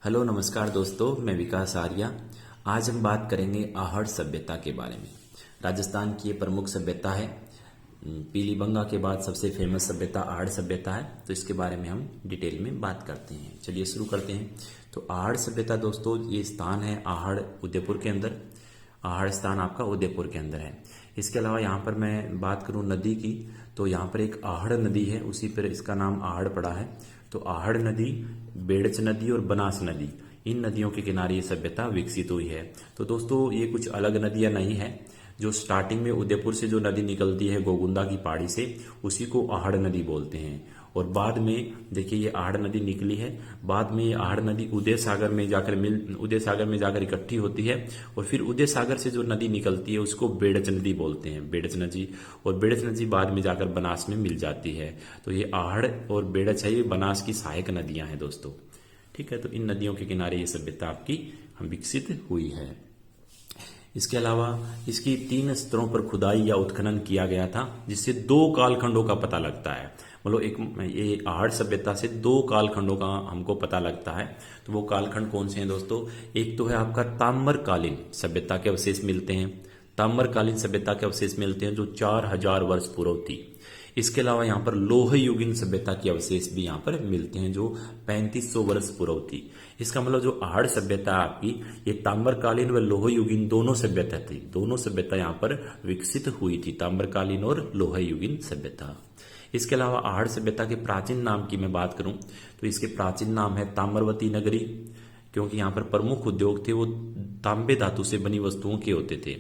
Hello नमस्कार दोस्तों, मैं विकास आर्या। आज हम बात करेंगे आहड़ सभ्यता के बारे में। राजस्थान की ये प्रमुख सभ्यता है। पीलीबंगा के बाद सबसे फेमस सभ्यता आहड़ सभ्यता है। तो इसके बारे में हम डिटेल में बात करते हैं। चलिए शुरू करते हैं। तो आहड़ सभ्यता दोस्तों, ये स्थान है आहड़ उदयपुर के अंदर। आहड़ स्थान आपका उदयपुर के अंदर है। इसके अलावा यहाँ पर मैं बात करूँ नदी की, तो यहाँ पर एक आहड़ नदी है, उसी पर इसका नाम आहड़ पड़ा है। तो आहड़ नदी, बेड़च नदी और बनास नदी, इन नदियों के किनारे ये सभ्यता विकसित हुई है। तो दोस्तों, ये कुछ अलग नदियां नहीं है। जो स्टार्टिंग में उदयपुर से जो नदी निकलती है गोगुंदा की पहाड़ी से, उसी को आहड़ नदी बोलते हैं। और बाद में देखिए ये आहड़ नदी निकली है। बाद में ये आहड़ नदी उदय सागर में जाकर इकट्ठी होती है। और फिर उदय सागर से जो नदी निकलती है उसको बेड़च नदी बोलते हैं, बेड़च नदी। और बेड़च नदी बाद में जाकर बनास में मिल जाती है। तो ये आहड़ और बेड़च है, ये बनास की सहायक नदियां हैं दोस्तों। ठीक है, तो इन नदियों के किनारे ये सभ्यता आपकी विकसित हुई है। इसके अलावा इसकी 3 स्तरों पर खुदाई या उत्खनन किया गया था, जिससे 2 कालखंडों का पता लगता है। मतलब ये आहड़ सभ्यता से 2 कालखंडों का हमको पता लगता है। तो वो कालखंड कौन से हैं दोस्तों? एक तो है आपका ताम्रकालीन सभ्यता के अवशेष मिलते हैं। ताम्रकालीन सभ्यता के अवशेष मिलते हैं जो 4000 वर्ष पूर्व थी। इसके अलावा यहाँ पर लोह युगीन सभ्यता के अवशेष भी यहाँ पर मिलते हैं जो 3500 वर्ष पूर्व थी। इसका मतलब जो आहड़ सभ्यता आपकी, ये ताम्रकालीन व लोह युगीन दोनों सभ्यता थी। दोनों सभ्यता यहाँ पर विकसित हुई थी, ताम्रकालीन और लोह युगीन सभ्यता। इसके अलावा आहड़ सभ्यता के प्राचीन नाम की मैं बात करूं तो इसके प्राचीन नाम है ताम्रवती नगरी, क्योंकि यहाँ पर प्रमुख उद्योग थे वो तांबे धातु से बनी वस्तुओं के होते थे।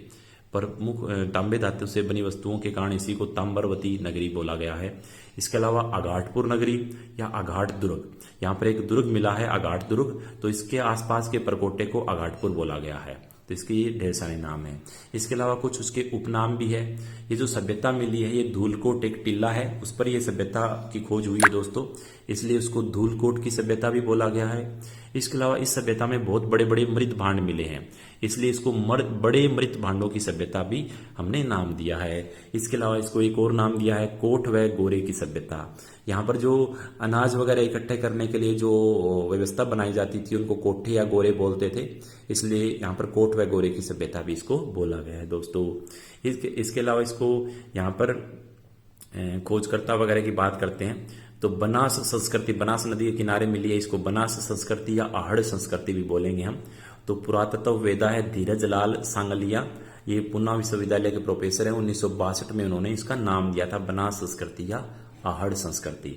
प्रमुख तांबे धातु से बनी वस्तुओं के कारण इसी को ताम्रवती नगरी बोला गया है। इसके अलावा अघाटपुर नगरी या अघाट दुर्ग, यहाँ पर एक दुर्ग मिला है अघाट दुर्ग, तो इसके आसपास के परकोटे को अघाटपुर बोला गया है। तो इसके ये ढेर सारे नाम हैं। इसके अलावा कुछ उसके उपनाम भी है। ये जो सभ्यता मिली है, ये धूलकोट एक टिल्ला है, उस पर ये सभ्यता की खोज हुई है दोस्तों, इसलिए उसको धूलकोट की सभ्यता भी बोला गया है। इसके अलावा इस सभ्यता में बहुत बड़े बड़े मृत भांड मिले हैं, इसलिए इसको बड़े मृत भांडों की सभ्यता भी हमने नाम दिया है। इसके अलावा इसको एक और नाम दिया है कोठ व गोरे की सभ्यता। यहाँ पर जो अनाज वगैरह इकट्ठे करने के लिए जो व्यवस्था बनाई जाती थी उनको कोठे या गोरे बोलते थे, इसलिए यहाँ पर कोठ व गोरे की सभ्यता भी इसको बोला गया है दोस्तों। इसके अलावा इसको यहाँ पर खोजकर्ता वगैरह की बात करते हैं तो बनास संस्कृति, बनास नदी के किनारे मिली है, इसको बनास संस्कृति या आहड़ संस्कृति भी बोलेंगे हम। तो पुरातत्व वेदा है धीरज लाल सांगलिया, ये पूना विश्वविद्यालय के प्रोफेसर हैं। 1962 में उन्होंने इसका नाम दिया था बनास संस्कृति या आहड़ संस्कृति।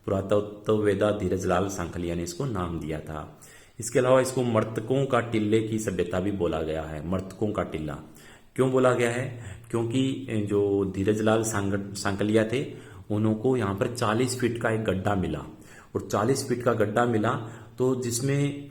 पुरातत्व वेदा धीरज लाल सांगलिया ने इसको नाम दिया था। इसके अलावा इसको मर्तकों का टिल्ले की सभ्यता भी बोला गया है। मर्तकों का टिल्ला क्यों बोला गया है? क्योंकि जो धीरज लाल सांकलिया थे, उनको यहाँ पर 40 फीट का एक गड्ढा मिला, और 40 फीट का गड्ढा मिला तो जिसमें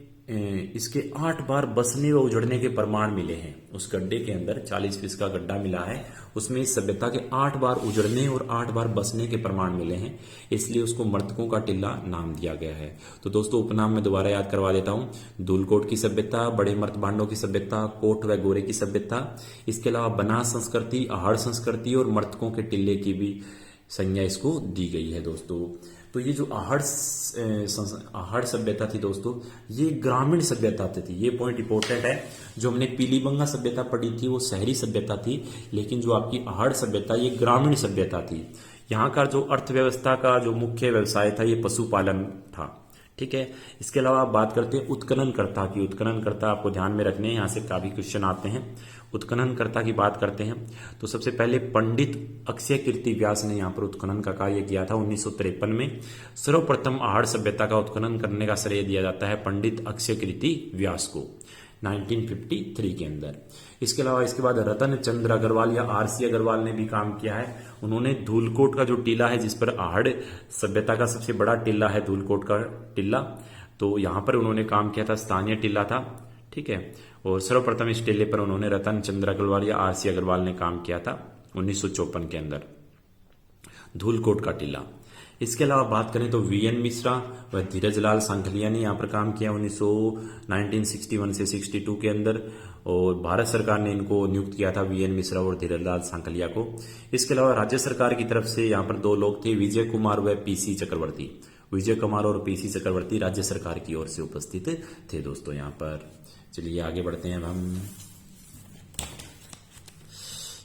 इसके 8 बार बसने व उजड़ने के प्रमाण मिले हैं। उस गड्ढे के अंदर 40 फीट का गड्ढा मिला है, उसमें इस सभ्यता के 8 बार उजड़ने और 8 बार बसने के प्रमाण मिले हैं, इसलिए उसको मर्तकों का टिल्ला नाम दिया गया है। तो दोस्तों, उपनाम मैं दोबारा याद करवा देता हूँ। धूलकोट की सभ्यता, बड़े मर्त भांडों की सभ्यता, कोठ व गोरे की सभ्यता, इसके अलावा बनास संस्कृति, आहड़ संस्कृति और मर्तकों के टिल्ले की भी संज्ञा इसको दी गई है दोस्तों। तो ये जो आहड़ सभ्यता थी दोस्तों, ये ग्रामीण सभ्यता थी। ये पॉइंट इंपॉर्टेंट है। जो हमने पीलीबंगा सभ्यता पढ़ी थी वो शहरी सभ्यता थी, लेकिन जो आपकी आहड़ सभ्यता ये ग्रामीण सभ्यता थी। यहाँ का जो अर्थव्यवस्था का जो मुख्य व्यवसाय था ये पशुपालन था। ठीक है। इसके अलावा आप बात करते हैं उत्खननकर्ता की। उत्खननकर्ता आपको ध्यान में रखने हैं, यहाँ से काफी क्वेश्चन आते हैं। उत्खननकर्ता की बात करते हैं तो सबसे पहले पंडित अक्षय कीर्ति व्यास ने यहाँ पर उत्खनन का कार्य किया था 1953 में। सर्वप्रथम आहड़ सभ्यता का उत्खनन करने का श्रेय दिया जाता है पंडित अक्षय कीर्ति व्यास को 1953 के अंदर। इसके अलावा इसके बाद रतन चंद्र अग्रवाल या आरसी अग्रवाल ने भी काम किया है। उन्होंने धूलकोट का जो टीला है, जिस पर आहड़ सभ्यता का सबसे बड़ा टीला है धूलकोट का टीला, तो यहाँ पर उन्होंने काम किया था, स्थानीय टीला था। ठीक है। और सर्वप्रथम इस टीले पर उन्होंने रतन चंद्र अग्रवाल या आरसी अग्रवाल ने काम किया था 1954 के अंदर, धूलकोट का टीला। इसके अलावा बात करें तो वीएन मिश्रा व धीरज लाल सांखलिया ने यहाँ पर काम किया 1961 से 62 के अंदर, और भारत सरकार ने इनको नियुक्त किया था वीएन मिश्रा और धीरज लाल सांखलिया को। इसके अलावा राज्य सरकार की तरफ से यहाँ पर 2 लोग थे, विजय कुमार व पीसी चक्रवर्ती। विजय कुमार और पीसी चक्रवर्ती राज्य सरकार की ओर से उपस्थित थे दोस्तों यहाँ पर। चलिए आगे बढ़ते हैं अब हम।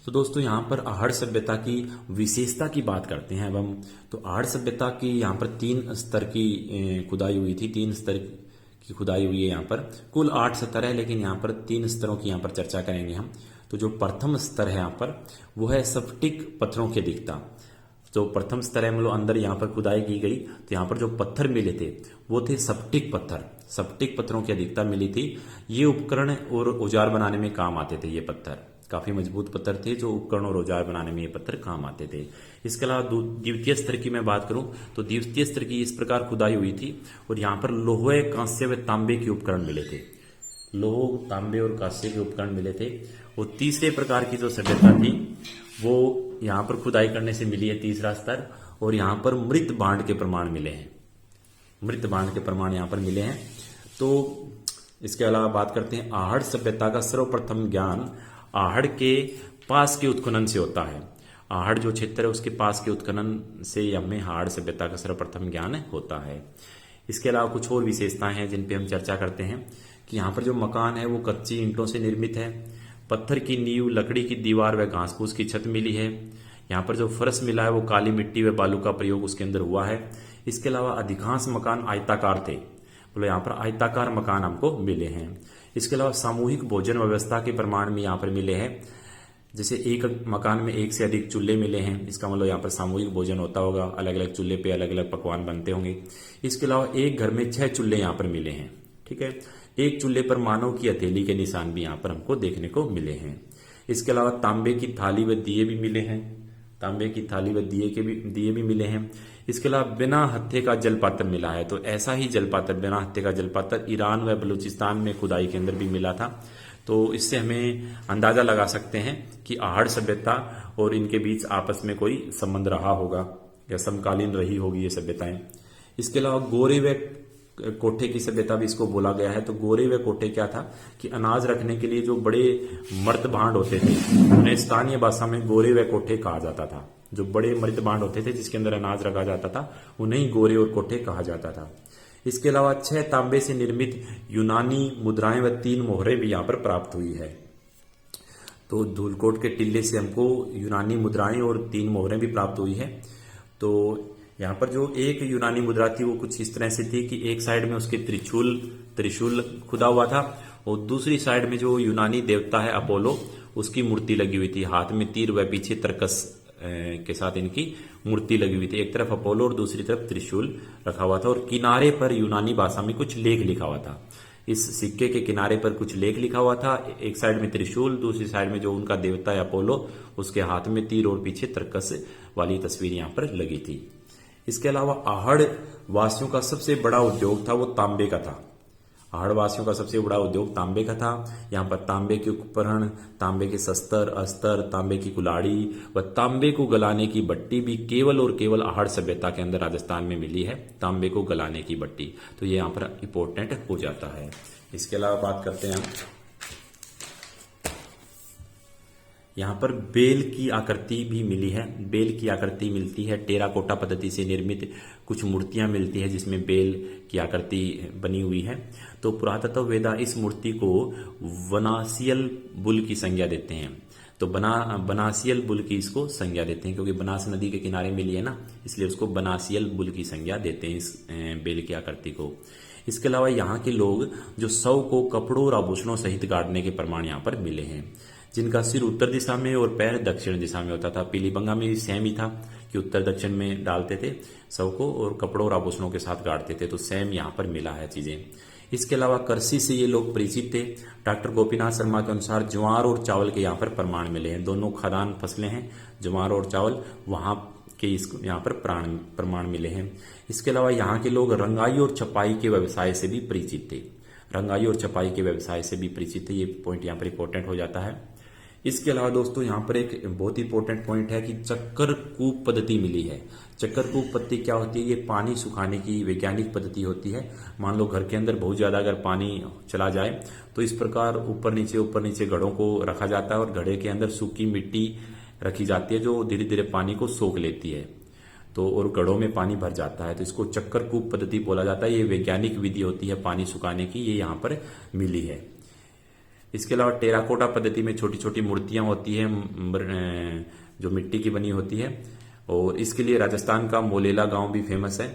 तो दोस्तों यहाँ पर आहड़ सभ्यता की विशेषता की बात करते हैं अब हम। तो आहड़ सभ्यता की यहाँ पर 3 स्तर की खुदाई हुई थी, 3 स्तर की खुदाई हुई है यहाँ पर। कुल 8 स्तर है, लेकिन यहाँ पर 3 स्तरों की यहाँ पर चर्चा करेंगे हम। तो जो प्रथम स्तर है यहाँ पर वो है स्फटिक पत्थरों की अधिकता। जो प्रथम स्तर है मतलब अंदर यहाँ पर खुदाई की गई तो यहाँ पर जो पत्थर मिले थे वो थे स्फटिक पत्थर। स्फटिक पत्थरों की अधिकता मिली थी। ये उपकरण और औजार बनाने में काम आते थे। ये पत्थर काफी मजबूत पत्थर थे जो उपकरण और औजार बनाने में ये पत्थर काम आते थे। इसके अलावा द्वितीय स्तर की मैं बात करूं तो द्वितीय स्तर की इस प्रकार खुदाई हुई थी और यहाँ पर लोहे, कांस्य व तांबे के उपकरण मिले थे। लोह, तांबे और कांस्य के उपकरण मिले थे। और तीसरे प्रकार की जो सभ्यता थी वो यहाँ पर खुदाई करने से मिली है, तीसरा स्तर। और यहाँ पर मृत बांड के प्रमाण मिले हैं। मृत बांड के प्रमाण यहाँ पर मिले हैं। तो इसके अलावा बात करते हैं आहड़ सभ्यता का सर्वप्रथम ज्ञान आहड़ के पास के उत्खनन से होता है। आहड़ जो क्षेत्र है उसके पास के उत्खनन से हमें आहड़ सभ्यता का सर्वप्रथम ज्ञान होता है। इसके अलावा कुछ और विशेषताएं हैं जिन पे हम चर्चा करते हैं कि यहाँ पर जो मकान है वो कच्ची ईंटों से निर्मित है। पत्थर की नींव, लकड़ी की दीवार व घास फूस की छत मिली है। यहाँ पर जो फर्श मिला है वो काली मिट्टी व बालू का प्रयोग उसके अंदर हुआ है। इसके अलावा अधिकांश मकान आयताकार थे, बोलो यहाँ पर आयताकार मकान हमको मिले हैं। इसके अलावा सामूहिक भोजन व्यवस्था के प्रमाण में यहाँ पर मिले हैं। जैसे एक मकान में एक से अधिक चूल्हे मिले हैं, इसका मतलब यहाँ पर सामूहिक भोजन होता होगा, अलग अलग चूल्हे पे अलग अलग पकवान बनते होंगे। इसके अलावा एक घर में 6 चूल्हे यहाँ पर मिले हैं। ठीक है, एक चूल्हे पर मानव की हथेली के निशान भी यहाँ पर हमको देखने को मिले हैं। इसके अलावा तांबे की थाली व दिए भी मिले हैं। तांबे की थाली व दिए भी मिले हैं। इसके अलावा बिना हत्थे का जलपात्र मिला है। तो ऐसा ही जलपात्र, बिना हत्थे का जलपात्र ईरान व बलूचिस्तान में खुदाई के अंदर भी मिला था। तो इससे हमें अंदाजा लगा सकते हैं कि आहड़ सभ्यता और इनके बीच आपस में कोई संबंध रहा होगा या समकालीन रही होगी ये सभ्यताएं। इसके अलावा गोरे व कोठे की सभ्यता भी इसको बोला गया है। तो गोरे व कोठे क्या था कि अनाज रखने के लिए जो बड़े मर्द भांड होते थे उन्हें स्थानीय भाषा में गोरे व कोठे कहा जाता था। जो बड़े मर्द भांड होते थे जिसके अंदर अनाज रखा जाता था उन्हें गोरे और कोठे कहा जाता था। इसके अलावा 6 तांबे से निर्मित यूनानी मुद्राएं व 3 मोहरें भी यहाँ पर प्राप्त हुई है। तो धूलकोट के टिल्ले से हमको यूनानी मुद्राएं और 3 मोहरें भी प्राप्त हुई है। तो यहाँ पर जो एक यूनानी मुद्रा थी वो कुछ इस तरह से थी कि एक साइड में उसके त्रिशूल खुदा हुआ था और दूसरी साइड में जो यूनानी देवता है अपोलो उसकी मूर्ति लगी हुई थी। हाथ में तीर व पीछे तरकस के साथ इनकी मूर्ति लगी हुई थी। एक तरफ अपोलो और दूसरी तरफ त्रिशूल रखा हुआ था और किनारे पर यूनानी भाषा में कुछ लेख लिखा हुआ था। इस सिक्के के किनारे पर कुछ लेख लिखा हुआ था। एक साइड में त्रिशूल, दूसरी साइड में जो उनका देवता है अपोलो उसके हाथ में तीर और पीछे तरकस वाली तस्वीर यहाँ पर लगी थी। इसके अलावा आहड़ वासियों का सबसे बड़ा उद्योग था वो तांबे का था। आहड़ वासियों का सबसे बड़ा उद्योग तांबे का था। यहाँ पर तांबे के उपकरण, तांबे के शस्त्र, अस्त्र, तांबे की कुल्हाड़ी व तांबे को गलाने की भट्टी भी केवल और केवल आहड़ सभ्यता के अंदर राजस्थान में मिली है। तांबे को गलाने की भट्टी, तो ये यहाँ पर इंपॉर्टेंट हो जाता है। इसके अलावा बात करते हैं हम, यहाँ पर बेल की आकृति भी मिली है। बेल की आकृति मिलती है। टेराकोटा पद्धति से निर्मित कुछ मूर्तियां मिलती है जिसमें बेल की आकृति बनी हुई है। तो पुरातत्व वेदा इस मूर्ति को बनासियल बुल की संज्ञा देते हैं। तो बनासियल बुल की इसको संज्ञा देते हैं क्योंकि बनास नदी के किनारे मिली है ना, इसलिए उसको बनासियल बुल की संज्ञा देते हैं इस बेल की आकृति को। इसके अलावा यहाँ के लोग जो शव को कपड़ों और आभूषणों सहित गाड़ने के प्रमाण यहाँ पर मिले हैं, जिनका सिर उत्तर दिशा में और पैर दक्षिण दिशा में होता था। पीलीबंगा में भी सेम ही था कि उत्तर दक्षिण में डालते थे शव को और कपड़ों और आभूषणों के साथ गाड़ते थे। तो सेम यहाँ पर मिला है चीजें। इसके अलावा कृषि से ये लोग परिचित थे। डॉक्टर गोपीनाथ शर्मा के अनुसार ज्वार और चावल के यहाँ पर प्रमाण मिले हैं। दोनों खाद्यान्न फसलें हैं, ज्वार और चावल, वहां के यहाँ पर प्रमाण मिले हैं। इसके अलावा यहाँ के लोग रंगाई और छपाई के व्यवसाय से भी परिचित थे। रंगाई और छपाई के व्यवसाय से भी परिचित थे। ये पॉइंट यहाँ पर इंपॉर्टेंट हो जाता है। इसके अलावा दोस्तों यहाँ पर एक बहुत ही इंपॉर्टेंट पॉइंट है कि चक्कर कूप पद्धति मिली है। चक्कर कूप पद्धति क्या होती है? ये पानी सुखाने की वैज्ञानिक पद्धति होती है। मान लो घर के अंदर बहुत ज्यादा अगर पानी चला जाए तो इस प्रकार ऊपर नीचे घड़ों को रखा जाता है और घड़े के अंदर सूखी मिट्टी रखी जाती है जो धीरे धीरे पानी को सोख लेती है। तो और घड़ों में पानी भर जाता है, तो इसको चक्कर कूप पद्धति बोला जाता है। ये वैज्ञानिक विधि होती है पानी सुखाने की, ये यहाँ पर मिली है। इसके अलावा टेराकोटा पद्धति में छोटी छोटी मूर्तियां होती है जो मिट्टी की बनी होती है, और इसके लिए राजस्थान का मोलेला गांव भी फेमस है।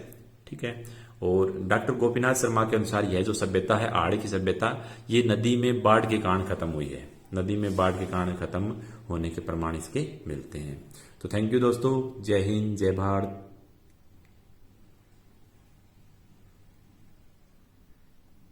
ठीक है। और डॉक्टर गोपीनाथ शर्मा के अनुसार यह जो सभ्यता है आहड़ की सभ्यता, ये नदी में बाढ़ के कारण खत्म हुई है। नदी में बाढ़ के कारण खत्म होने के प्रमाण इसके मिलते हैं। तो थैंक यू दोस्तों, जय हिंद, जय भारत।